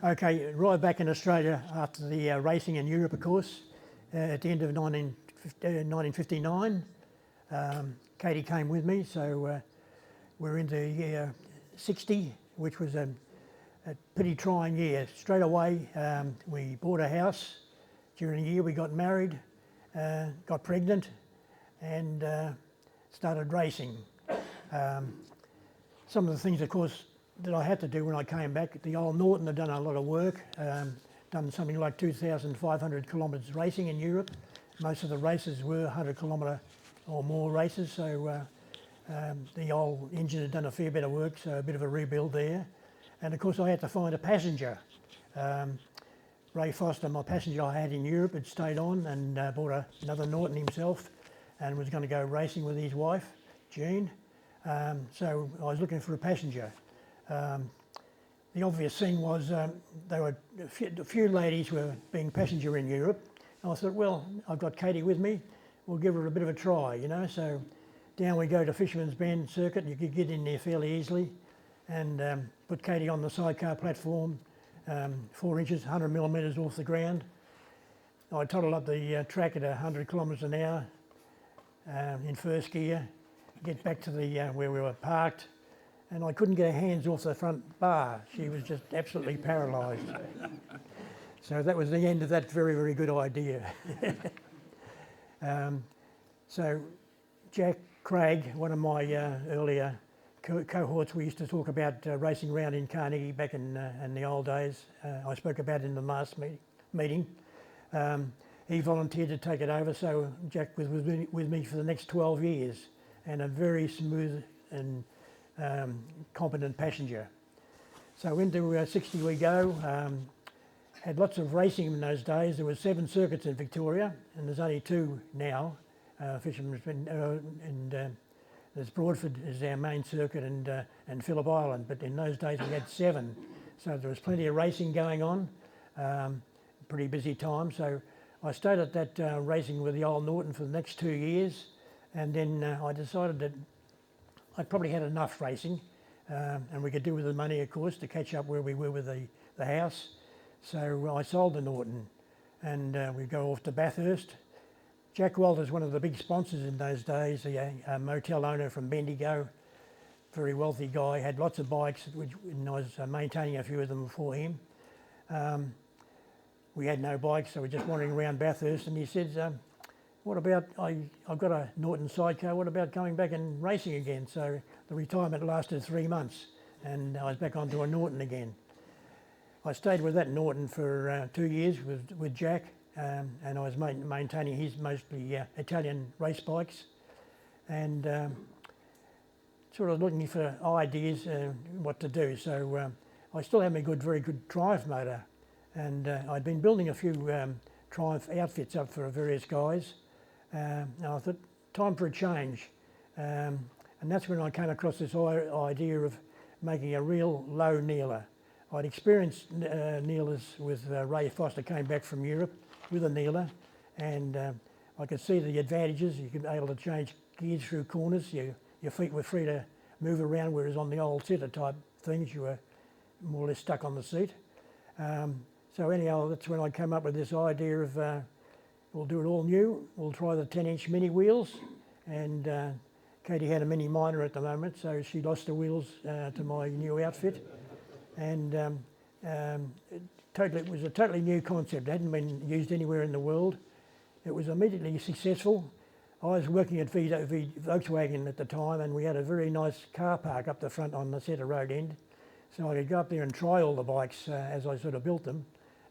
Okay, right back in Australia after the racing in Europe, of course, at the end of 1959. Katie came with me, so we're into year 60, which was a pretty trying year. Straight away, we bought a house. During the year, we got married, got pregnant, and started racing. Some of the things, of course, that I had to do when I came back, the old Norton had done a lot of work, done something like 2,500 kilometres racing in Europe. Most of the races were 100 kilometre or more races, so the old engine had done a fair bit of work, so a bit of a rebuild there. And of course I had to find a passenger. Ray Foster, my passenger I had in Europe, had stayed on and bought another Norton himself and was going to go racing with his wife, Jean. So I was looking for a passenger. The obvious thing was there were a few ladies were being passenger in Europe. And I thought, well, I've got Katie with me, we'll give her a bit of a try, you know. So down we go to Fisherman's Bend circuit. You could get in there fairly easily and put Katie on the sidecar platform, 4 inches, 100 millimetres off the ground. I toddled up the track at 100 kilometres an hour in first gear, get back to the where we were parked, and I couldn't get her hands off the front bar. She was just absolutely paralysed. So that was the end of that very, very good idea. So Jack Craig, one of my earlier cohorts, we used to talk about racing around in Carnegie back in the old days. I spoke about it in the last meeting. He volunteered to take it over, so Jack was with me for the next 12 years, and a very smooth and competent passenger. So into 60 we go. Had lots of racing in those days. There were 7 circuits in Victoria, and there's only 2 now. Fisherman's Bend and there's Broadford is our main circuit, and Phillip Island. But in those days we had 7, so there was plenty of racing going on. Pretty busy time. So I stayed at that racing with the old Norton for the next 2 years, and then I decided that I'd probably had enough racing, and we could do with the money, of course, to catch up where we were with the house. So I sold the Norton, and we go off to Bathurst. Jack Walter's one of the big sponsors in those days, a motel owner from Bendigo, very wealthy guy, had lots of bikes, and I was maintaining a few of them for him. We had no bikes, so we're just wandering around Bathurst, and he said, what about, I've got a Norton sidecar, what about going back and racing again? So the retirement lasted 3 months, and I was back onto a Norton again. I stayed with that Norton for 2 years with Jack, and I was maintaining his mostly Italian race bikes, and sort of looking for ideas what to do. So I still have my very good Triumph motor, and I'd been building a few Triumph outfits up for various guys. And I thought, time for a change. And that's when I came across this idea of making a real low kneeler. I'd experienced kneelers with Ray Foster, came back from Europe with a kneeler, and I could see the advantages. You could be able to change gears through corners. Your feet were free to move around, whereas on the old setter type things, you were more or less stuck on the seat. So anyhow, that's when I came up with this idea of we'll do it all new. We'll try the 10-inch mini wheels, and Katie had a Mini Minor at the moment, so she lost the wheels to my new outfit. And it was a totally new concept. It hadn't been used anywhere in the world. It was immediately successful. I was working at Volkswagen at the time, and we had a very nice car park up the front on the centre road end. So I could go up there and try all the bikes as I sort of built them.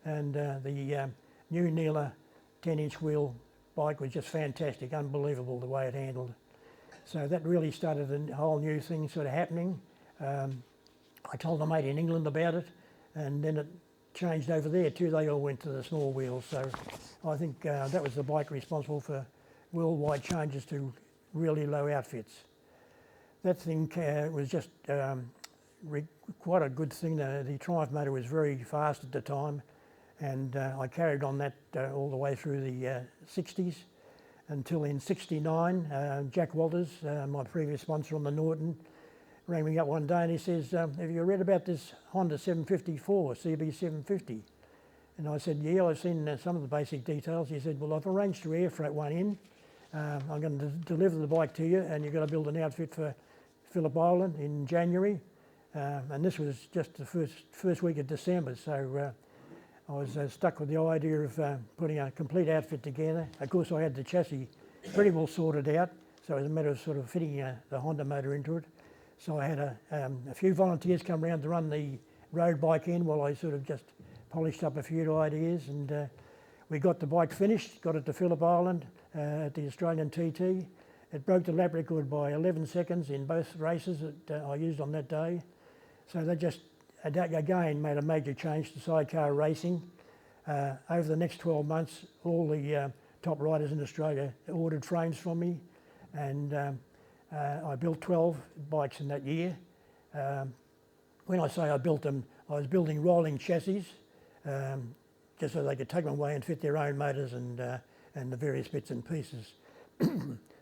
And the new Kneeler 10-inch wheel bike was just fantastic, unbelievable the way it handled. So that really started a whole new thing sort of happening. I told a mate in England about it, and then it changed over there too. They all went to the small wheels. So I think that was the bike responsible for worldwide changes to really low outfits. That thing was just quite a good thing. The Triumph motor was very fast at the time, and I carried on that all the way through the 60s until in 69, Jack Walters, my previous sponsor on the Norton, rang me up one day and he says, have you read about this Honda 754, CB 750? And I said, yeah, I've seen some of the basic details. He said, well, I've arranged to air freight one in. I'm going to deliver the bike to you, and you've got to build an outfit for Phillip Island in January. And this was just the first week of December, so I was stuck with the idea of putting a complete outfit together. Of course, I had the chassis pretty well sorted out, so it was a matter of sort of fitting the Honda motor into it. So I had a few volunteers come around to run the road bike in while I sort of just polished up a few ideas, and we got the bike finished, got it to Phillip Island at the Australian TT. It broke the lap record by 11 seconds in both races that I used on that day. So they just, again, made a major change to sidecar racing. Over the next 12 months, all the top riders in Australia ordered frames from me, and I built 12 bikes in that year. When I say I built them, I was building rolling chassis, just so they could take them away and fit their own motors and the various bits and pieces.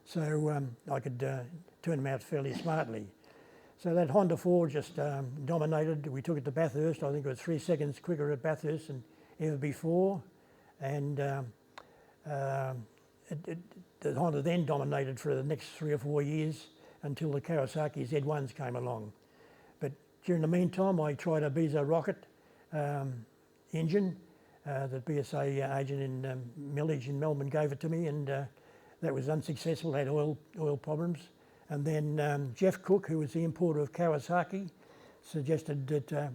So I could turn them out fairly smartly. So that Honda 4 just dominated. We took it to Bathurst. I think it was 3 seconds quicker at Bathurst than ever before. And the Honda then dominated for the next 3 or 4 years until the Kawasaki Z1s came along. But during the meantime, I tried a Bezo rocket engine. The BSA agent in Millage in Melbourne gave it to me, and that was unsuccessful, had oil problems. And then Jeff Cook, who was the importer of Kawasaki, suggested that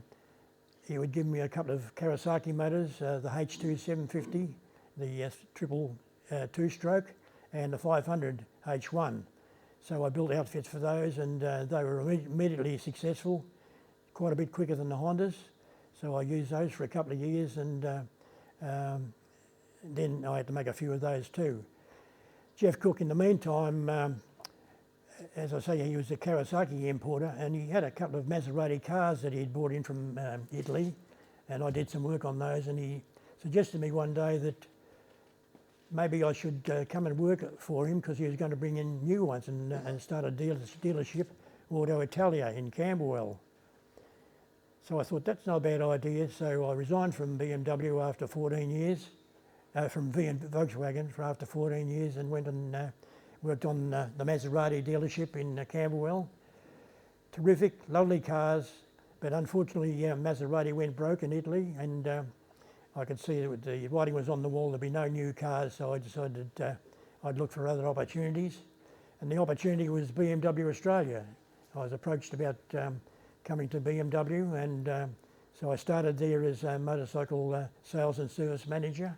he would give me a couple of Kawasaki motors, the H2 750, the triple two-stroke, and the 500 H1. So I built outfits for those, and they were immediately successful, quite a bit quicker than the Hondas. So I used those for a couple of years, and then I had to make a few of those too. Jeff Cook, in the meantime, as I say, he was a Kawasaki importer, and he had a couple of Maserati cars that he'd brought in from Italy, and I did some work on those, and he suggested to me one day that maybe I should come and work for him because he was going to bring in new ones and start a dealership, Auto Italia in Camberwell. So I thought, that's not a bad idea, so I resigned from BMW after 14 years, from Volkswagen for after 14 years, and went and worked on the Maserati dealership in Camberwell. Terrific, lovely cars, but unfortunately Maserati went broke in Italy, and I could see that the writing was on the wall, there'd be no new cars, so I decided I'd look for other opportunities. And the opportunity was BMW Australia. I was approached about coming to BMW, and so I started there as a motorcycle sales and service manager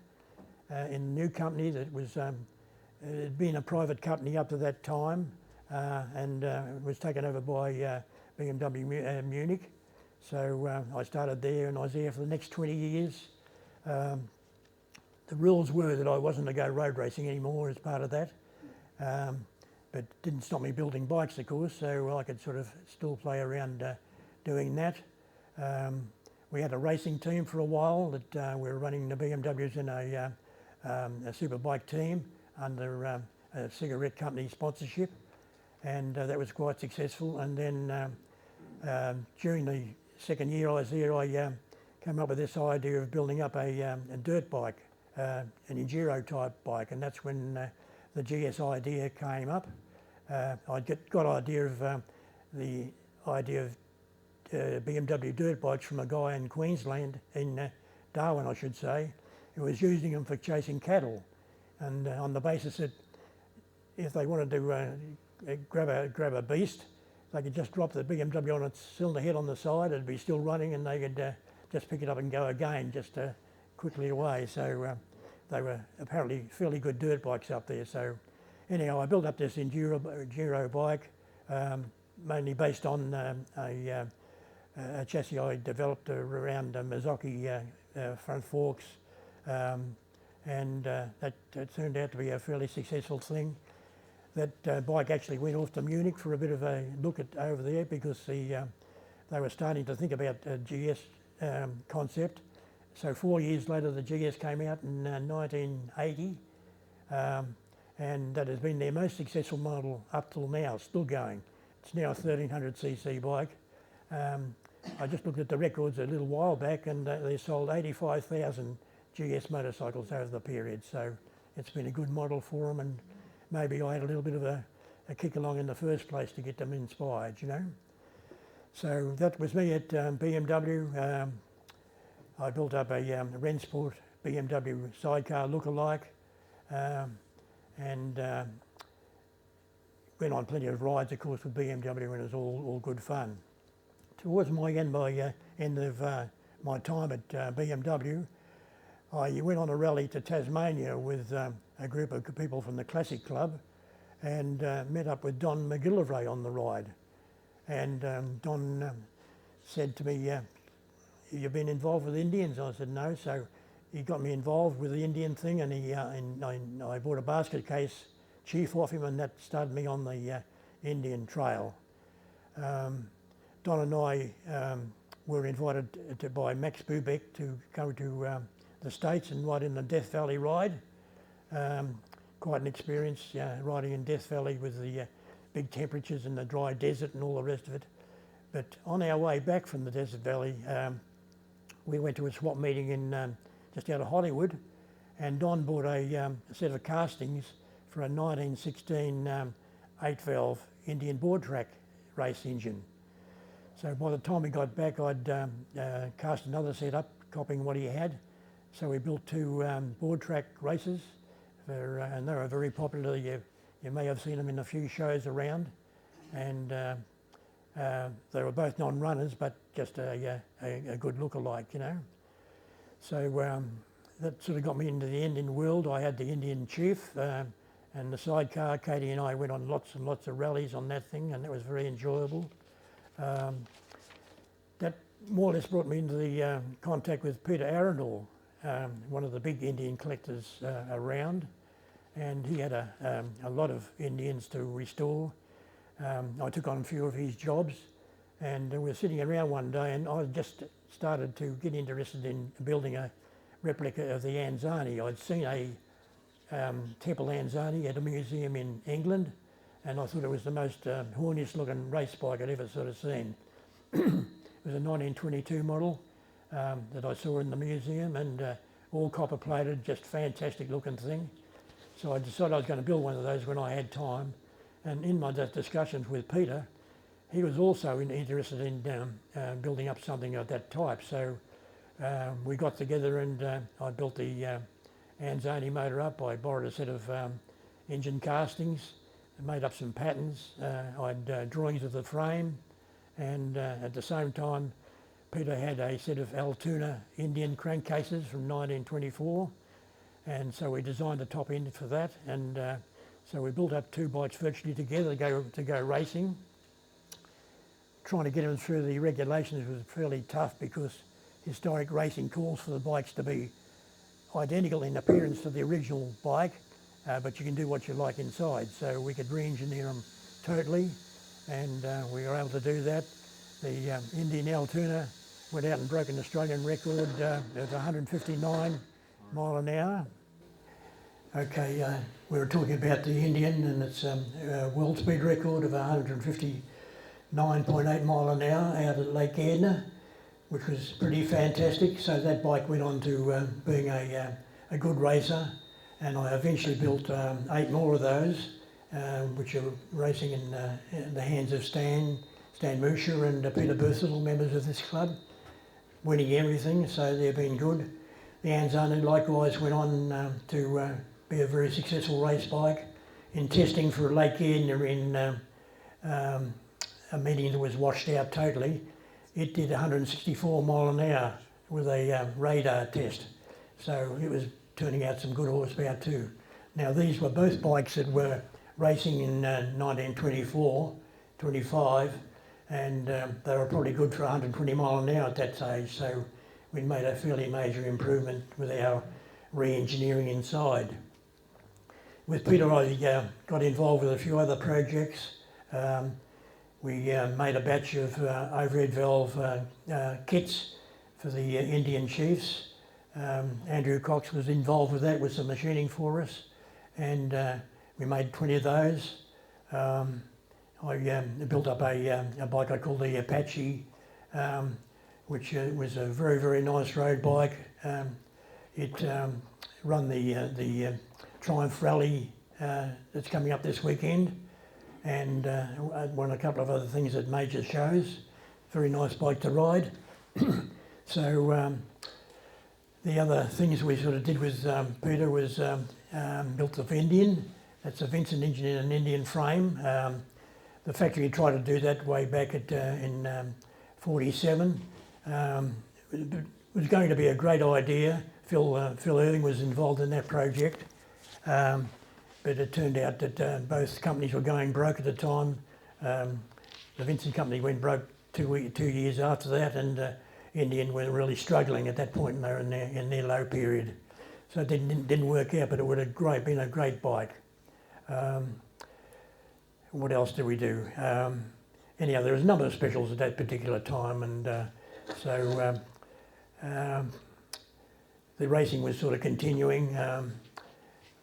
in a new company that was it had been a private company up to that time, and it was taken over by BMW Munich. So I started there, and I was there for the next 20 years. The rules were that I wasn't to go road racing anymore as part of that, but didn't stop me building bikes, of course, so I could sort of still play around doing that. We had a racing team for a while that we were running the BMWs in a superbike team under a cigarette company sponsorship, and that was quite successful. And then during the second year I was there, I came up with this idea of building up a dirt bike, an enduro type bike, and that's when the GS idea came up. I got idea of the idea of BMW dirt bikes from a guy in Queensland, in Darwin I should say, who was using them for chasing cattle, and on the basis that if they wanted to grab a beast, they could just drop the BMW on its cylinder head on the side, it'd be still running, and they could just pick it up and go again, just quickly away. So they were apparently fairly good dirt bikes up there. So anyhow, I built up this enduro bike, mainly based on a chassis I developed around Mazzocchi front forks, and that turned out to be a fairly successful thing. That bike actually went off to Munich for a bit of a look at over there, because they were starting to think about a GS concept. So 4 years later the GS came out in 1980, and that has been their most successful model up till now, still going. It's now a 1300cc bike. I just looked at the records a little while back, and they sold 85,000 GS motorcycles over the period, so it's been a good model for them, and maybe I had a little bit of a kick along in the first place to get them inspired, you know. So that was me at BMW. I built up a Rennsport BMW sidecar lookalike, and went on plenty of rides, of course, with BMW, and it was all good fun. Towards my end of my time at BMW, I went on a rally to Tasmania with a group of people from the Classic Club, and met up with Don McGillivray on the ride. And Don said to me, "You've been involved with Indians?" I said, "No." So he got me involved with the Indian thing, and I bought a basket case chief off him, and that started me on the Indian trail. Don and I were invited by Max Bubeck to go to the States and ride in the Death Valley ride. Quite an experience, riding in Death Valley with the big temperatures and the dry desert and all the rest of it. But on our way back from the Desert Valley, we went to a swap meeting in just out of Hollywood, and Don bought a set of castings for a 1916 8-valve Indian board track race engine. So by the time we got back, I'd cast another set up, copying what he had. So we built two board track races, and they were very popular. You may have seen them in a few shows around, and they were both non-runners, but just a good look-alike, you know. So that sort of got me into the Indian world. I had the Indian chief and the sidecar. Katie and I went on lots and lots of rallies on that thing, and that was very enjoyable. That more or less brought me into the contact with Peter Arundel, one of the big Indian collectors around, and he had a lot of Indians to restore. I took on a few of his jobs, and we were sitting around one day, and I just started to get interested in building a replica of the Anzarni. I'd seen a Temple Anzarni at a museum in England, and I thought it was the most horniest looking race bike I'd ever sort of seen. It was a 1922 model that I saw in the museum, and all copper plated, just fantastic looking thing. So I decided I was going to build one of those when I had time, and in my discussions with Peter, he was also interested in building up something of that type. So we got together, and I built the Anzarni motor up. I borrowed a set of engine castings, made up some patterns. I had drawings of the frame, and at the same time Peter had a set of Altoona Indian crankcases from 1924, and so we designed the top end for that, and so we built up two bikes virtually together to go racing. Trying to get them through the regulations was fairly tough, because historic racing calls for the bikes to be identical in appearance to the original bike, but you can do what you like inside. So we could re-engineer them totally, and we were able to do that. The Indian Altoona went out and broke an Australian record of 159 mile an hour. Okay, we were talking about the Indian, and it's a world speed record of 159.8 mile an hour out at Lake Edna, which was pretty fantastic. So that bike went on to being a good racer, and I eventually built 8 more of those, which are racing in the hands of Stan Musher and Peter Berthel, members of this club, winning everything, so they've been good. The Anzarni likewise went on to be a very successful race bike. In testing for Lake Edna in a meeting that was washed out totally, it did 164 mile an hour with a radar test. So it was turning out some good horsepower too. Now these were both bikes that were racing in 1924, 25, and they were probably good for 120 mile an hour at that stage. So we made a fairly major improvement with our re-engineering inside. With Peter, I got involved with a few other projects. We made a batch of overhead valve kits for the Indian chiefs. Andrew Cox was involved with that, with some machining for us, and we made 20 of those. I I built up a bike I call the Apache, which was a very, very nice road bike. It run the Triumph Rally that's coming up this weekend, and won a couple of other things at major shows. Very nice bike to ride. So the other things we sort of did with Peter was built the Indian. That's a Vincent engine in an Indian frame. The factory tried to do that way back in '47. It was going to be a great idea. Phil Irving was involved in that project, but it turned out that both companies were going broke at the time. The Vincent company went broke 2 years after that, and Indian were really struggling at that point, and they were in their low period. So it didn't work out, but it would have been a great bike. What else did we do? Anyhow, there was a number of specials at that particular time, and so the racing was sort of continuing.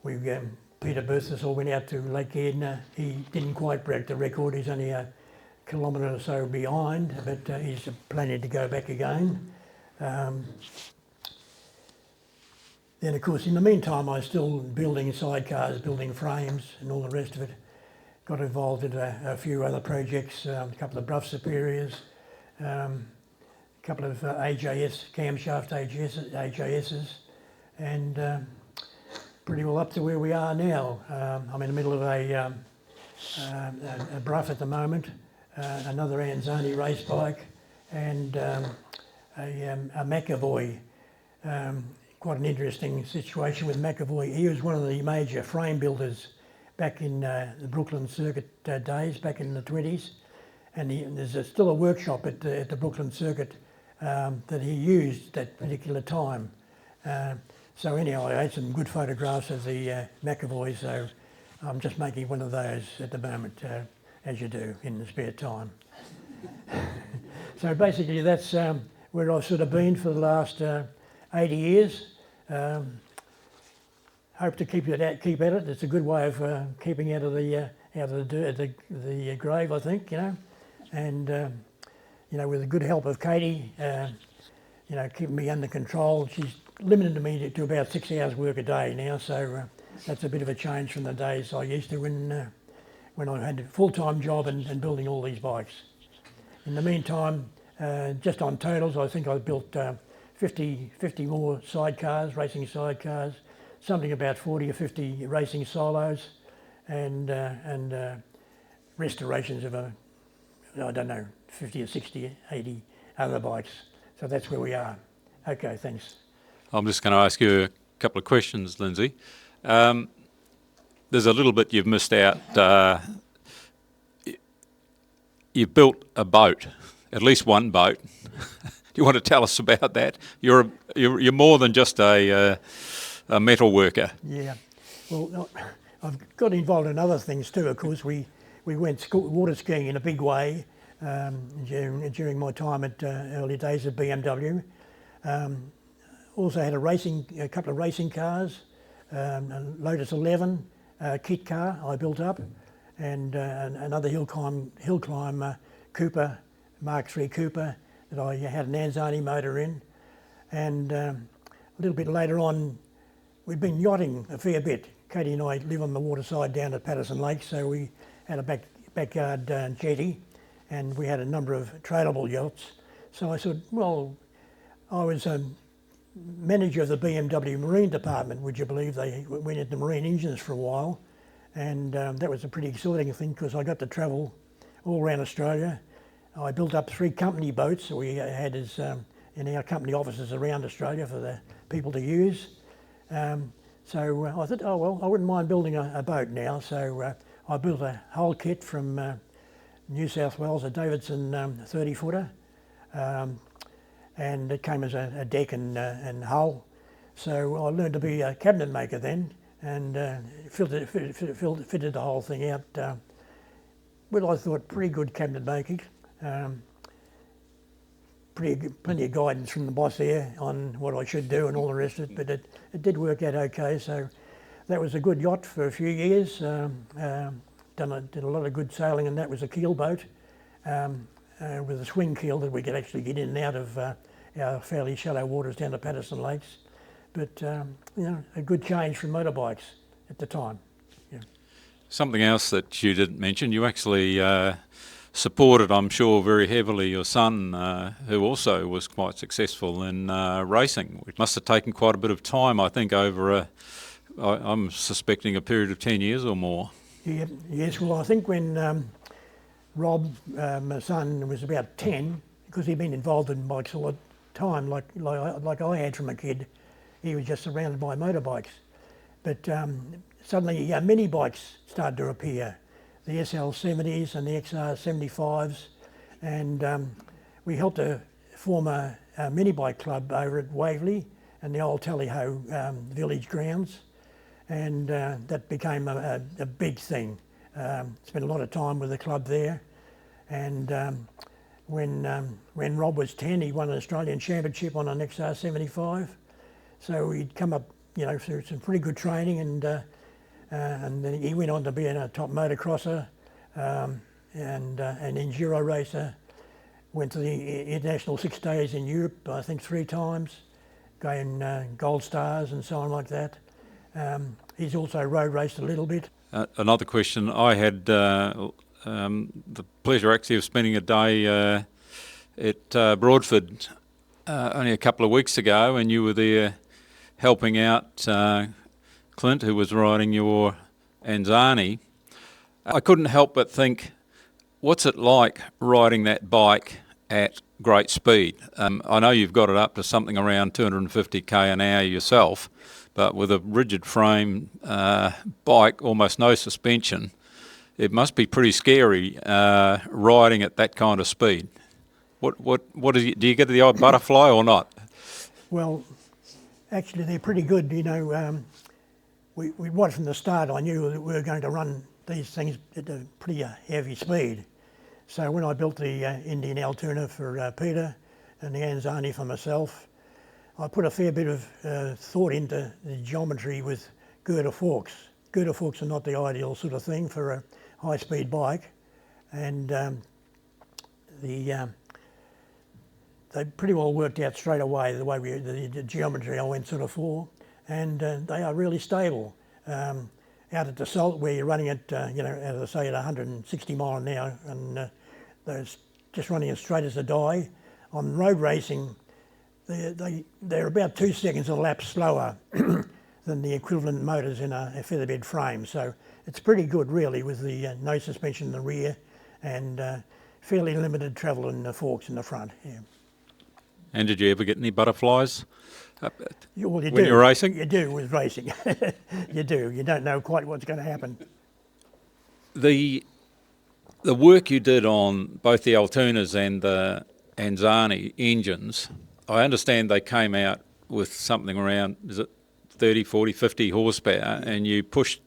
Peter Berthasol went out to Lake Edna. He didn't quite break the record. He's only a kilometre or so behind, but he's planning to go back again. Then, of course, in the meantime, I was still building sidecars, building frames, and all the rest of it. Got involved in a few other projects, a couple of Bruff Superiors, a couple of AJS, camshaft AJSs, and pretty well up to where we are now. I'm in the middle of a Bruff at the moment, another Anzarni race bike, and a McAvoy. Quite an interesting situation with McAvoy. He was one of the major frame builders back in the Brooklyn Circuit days, back in the 20s. And there's still a workshop at the Brooklyn Circuit that he used that particular time. So anyhow, I had some good photographs of the McAvoy, so I'm just making one of those at the moment, as you do in the spare time. So basically that's where I've sort of been for the last 80 years. Hope to keep at it. It's a good way of keeping out of the the grave, I think, you know. And you know, with the good help of Katie, you know, keeping me under control. She's limited me to about 6 hours work a day now, so that's a bit of a change from the days I used to when I had a full-time job and building all these bikes. In the meantime, just on totals, I think I've built 50 more sidecars, racing sidecars, something about 40 or 50 racing solos, and restorations of I don't know, 50 or 60, 80 other bikes. So that's where we are. Okay, thanks. I'm just going to ask you a couple of questions, Lindsay. There's a little bit you've missed out. You've built a boat, at least one boat. Do you want to tell us about that? You're more than just a metal worker. Yeah, well, I've got involved in other things too. Of course, we went water skiing in a big way during my time at early days at BMW. Also had a couple of racing cars, a Lotus 11 kit car I built up, and another hill climb Cooper, Mark III Cooper, that I had an Anzarni motor in. And a little bit later on, we'd been yachting a fair bit. Katie and I live on the waterside down at Patterson Lake, so we had a backyard jetty, and we had a number of tradable yachts. So I said, well, I was manager of the BMW Marine Department, would you believe. They went into marine engines for a while, and that was a pretty exciting thing because I got to travel all around Australia. I built up 3 company boats that we had in our company offices around Australia for the people to use. So I thought, oh well, I wouldn't mind building a boat now. So I built a whole kit from New South Wales, a Davidson 30-footer. And it came as a deck and hull. So I learned to be a cabinet maker then, and fitted the whole thing out. Well, I thought pretty good cabinet making. Plenty of guidance from the boss there on what I should do and all the rest of it, but it did work out okay. So that was a good yacht for a few years. did a lot of good sailing, and that was a keel boat with a swing keel that we could actually get in and out of our fairly shallow waters down to Patterson Lakes. But a good change from motorbikes at the time. Yeah. Something else that you didn't mention, you actually supported, I'm sure, very heavily your son, who also was quite successful in racing. It must have taken quite a bit of time, I think, over I'm suspecting a period of 10 years or more. Yeah, yes, well, I think when Rob, my son, was about 10, because he'd been involved in bikes all the time, like I had from a kid, he was just surrounded by motorbikes. But suddenly mini bikes started to appear, the SL70s and the XR75s, and we helped to form a mini bike club over at Waverley and the old Tally-Ho village grounds, and that became a big thing. Spent a lot of time with the club there, and when Rob was 10, he won an Australian Championship on an XR75, so he'd come up through some pretty good training, and then he went on to being a top motocrosser and an enduro racer. Went to the international 6 days in Europe, I think 3 times, going gold stars and so on like that. He's also road raced a little bit. Another question, I had the pleasure actually of spending a day at Broadford only a couple of weeks ago, and you were there helping out Clint, who was riding your Anzarni. I couldn't help but think, what's it like riding that bike at great speed? I know you've got it up to something around 250 k an hour yourself, but with a rigid frame bike, almost no suspension, it must be pretty scary riding at that kind of speed. What is it? Do you get the odd butterfly or not? Well, actually they're pretty good. We right from the start, I knew that we were going to run these things at a pretty heavy speed. So when I built the Indian Altoona for Peter and the Anzarni for myself, I put a fair bit of thought into the geometry with girder forks. Girder forks are not the ideal sort of thing for a high-speed bike, and they pretty well worked out straight away the way the geometry I went sort of for, and they are really stable. Out at the salt, where you're running at, as I say, at 160 mile an hour, and they're just running as straight as a die. On road racing, they're about 2 seconds a lap slower than the equivalent motors in a featherbed frame. So it's pretty good, really, with the no suspension in the rear and fairly limited travel in the forks in the front. Yeah. And did you ever get any butterflies Well, when you're racing? You do with racing. You do. You don't know quite what's going to happen. The work you did on both the Altoonas and the Anzarni engines, I understand they came out with something around, is it 30, 40, 50 horsepower, and you pushed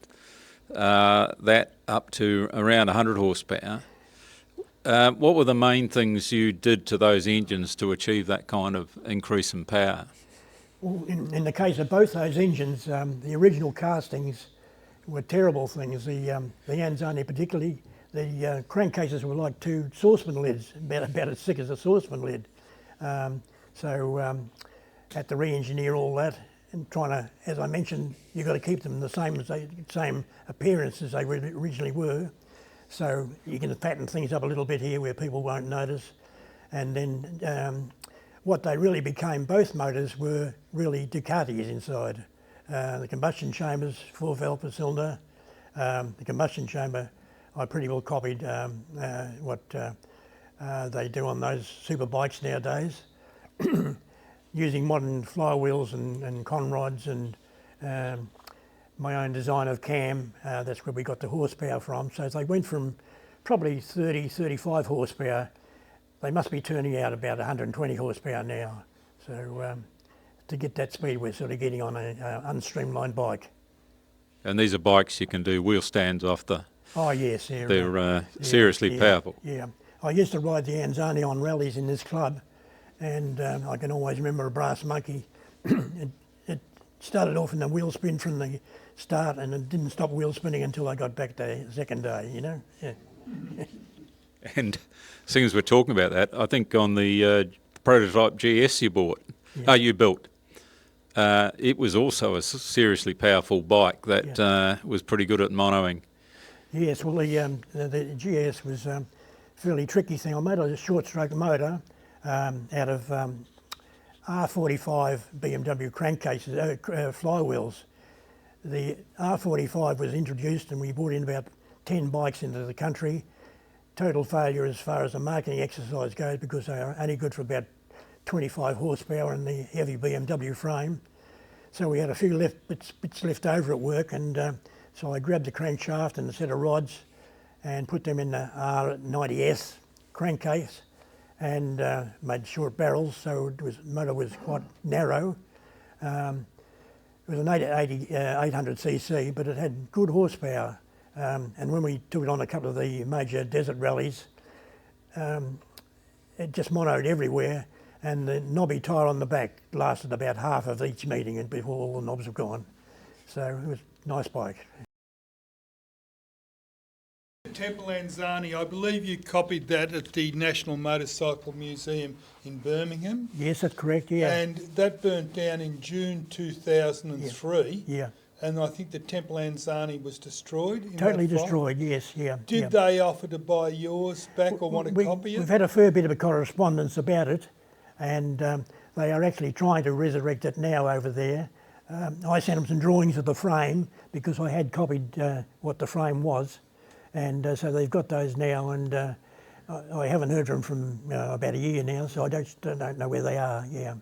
that up to around 100 horsepower. What were the main things you did to those engines to achieve that kind of increase in power? Well, in the case of both those engines, the original castings were terrible things. The Anzarni particularly, the crankcases were like 2 saucepan lids, about as thick as a saucepan lid. Had to re-engineer all that, and trying to, as I mentioned, you've got to keep them the same appearance as they originally were. So you can fatten things up a little bit here where people won't notice. And then what they really became, both motors, were really Ducatis inside. The combustion chambers, 4-valve per cylinder. The combustion chamber, I pretty well copied what they do on those super bikes nowadays. Using modern flywheels and conrods and my own design of cam, that's where we got the horsepower from. So they went from probably 30, 35 horsepower, they must be turning out about 120 horsepower now. So to get that speed we're sort of getting on an unstreamlined bike. And these are bikes you can do wheel stands off the... Oh yes, yeah, they're seriously powerful. Yeah, I used to ride the Anzarni on rallies in this club, and I can always remember a brass monkey. It started off in the wheel spin from the start, and it didn't stop wheel spinning until I got back the second day, you know. Yeah. And seeing as we're talking about that, I think on the prototype GS you bought, you built, it was also a seriously powerful bike that was pretty good at monoing. Yes, well, the GS was a fairly tricky thing. I made a short stroke motor out of R45 BMW crankcases, flywheels. The R45 was introduced and we brought in about 10 bikes into the country. Total failure as far as the marketing exercise goes, because they are only good for about 25 horsepower in the heavy BMW frame. So we had a few bits left over at work, and so I grabbed the crankshaft and a set of rods and put them in the R90S crankcase and made short barrels, so the motor was quite narrow. It was an 800cc, but it had good horsepower. And when we took it on a couple of the major desert rallies, it just monoed everywhere, and the knobby tyre on the back lasted about half of each meeting and before all the knobs were gone. So it was a nice bike. Temple Anzarni, I believe you copied that at the National Motorcycle Museum in Birmingham. Yes, that's correct, yeah. And that burnt down in June 2003. Yeah. And I think the Temple Anzarni was destroyed. Totally destroyed, yes, yeah. Did they offer to buy yours back or want to copy it? We've had a fair bit of a correspondence about it, and they are actually trying to resurrect it now over there. I sent them some drawings of the frame because I had copied what the frame was, and so they've got those now, and I haven't heard from them about a year now, so I don't know where they are, yeah.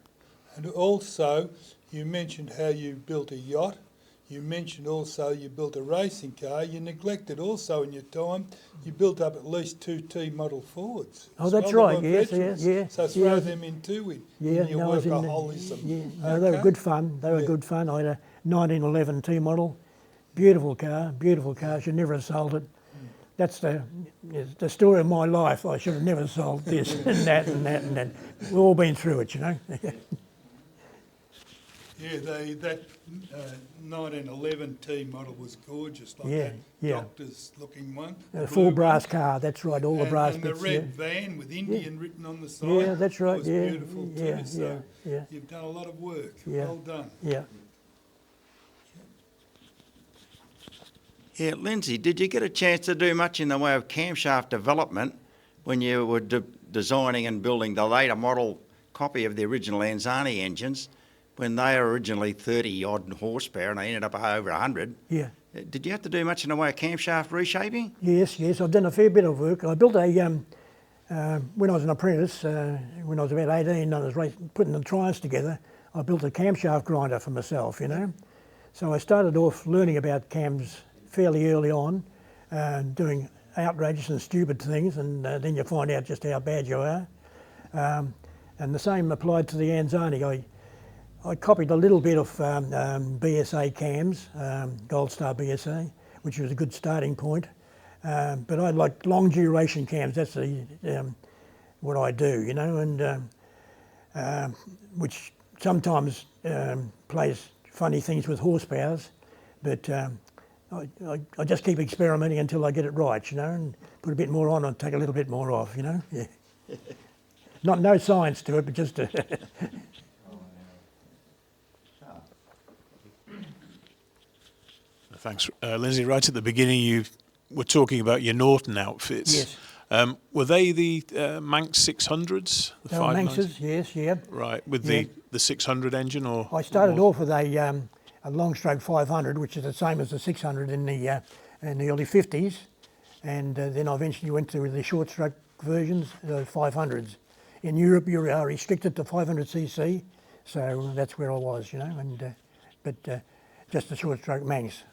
And also, you mentioned how you built a yacht. You mentioned also you built a racing car. You neglected also in your time, you built up at least 2 T model Fords. Oh, that's right, yes, yeah. So throw them in too in your workaholism. No, they were good fun. They were good fun. I had a 1911 T model, beautiful car, should never have sold it. That's the story of my life. I should have never sold this and that and that and that. We've all been through it, you know. Yeah, that 1911 T model was gorgeous, like that doctor's looking one. A full brass car, that's right, all the brass bits. And the red van with Indian written on the side. Yeah, that's right, was beautiful too, so you've done a lot of work. Yeah. Well done. Yeah. Yeah, Lindsay, did you get a chance to do much in the way of camshaft development when you were designing and building the later model copy of the original Anzarni engines, when they were originally 30 odd horsepower and they ended up over 100? Yeah. Did you have to do much in the way of camshaft reshaping? Yes, I've done a fair bit of work. I built a, when I was an apprentice, when I was about 18, I was putting the trials together, I built a camshaft grinder for myself, you know. So I started off learning about cams fairly early on, doing outrageous and stupid things, and then you find out just how bad you are. And the same applied to the Anzarni. I copied a little bit of BSA cams, Gold Star BSA, which was a good starting point. But I like long duration cams. That's what I do, you know, and which sometimes plays funny things with horsepowers. But I just keep experimenting until I get it right, you know, and put a bit more on and take a little bit more off, you know. Yeah. No science to it, but just. Thanks. Lindsay, right at the beginning you were talking about your Norton outfits. Yes. Were they the Manx 600s? They were Manxes, yes, yeah. Right, with the 600 engine, or? I started off with a long stroke 500, which is the same as the 600 in the early 50s, and then I eventually went to the short stroke versions, the 500s. In Europe, you are restricted to 500cc, so that's where I was, you know, and but just the short stroke Manx.